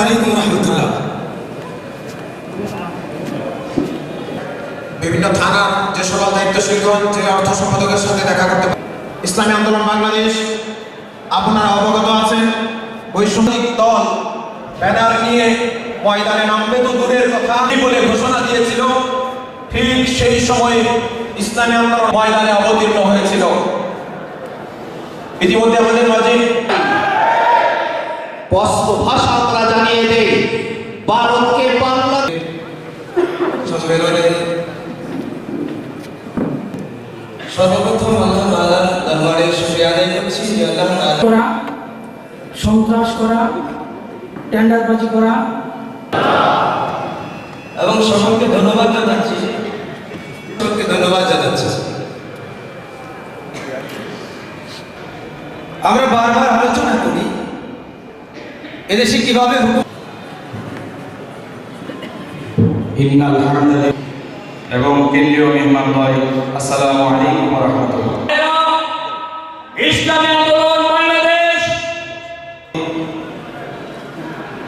আলাইকুম ওয়া রাহমাতুল্লাহ। বিভিন্ন থানার যে সকল দায়িত্বশীলগণ যে অর্থ সম্পাদকের সাথে দেখা করতে ইসলামী আন্দোলন বাংলাদেশ, আপনারা অবগত আছেন বৈষম্যিক দল ব্যানার নিয়ে ময়দানে নামবে তো দূরের কথা বলে ঘোষণা দিয়েছিল। ঠিক সেই সময়ে ইসলামী আন্দোলন ময়দানে অবতীর্ণ হয়েছিল। ইতিমধ্যে আমাদের মাঝে স্পষ্ট ভাষা তারা জানিয়ে দেয় ভারতকে বাংলা সর্বপ্রথম আল্লাহ তাআলার দরবারে শুকরিয়া আদায় করছি যে আল্লাহ তাআলা করা, সন্ত্রাস করা, টেন্ডারবাজি করা এবং সকলকে ধন্যবাদ জানাচ্ছি। সকলকে ধন্যবাদ জানাচ্ছি। আমরা বারবার আলোচনা করি এদেশে কিভাবে ইন্নাল হামদুলিল্লাহ এবং কেন্দ্রীয় মেহমানদ্বয়, আসসালামু আলাইকুম ওয়া রাহমাতুল্লাহ। ইসলামী আন্দোলন বাংলাদেশ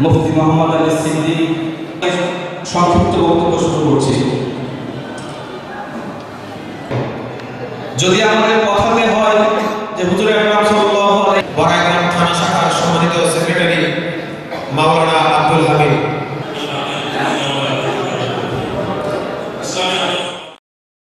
মুফতি মোহাম্মদ আলী সিদ্দিক সংক্ষিপ্ত বক্তব্য শুরু করছি। যদি আমাদের কথাতে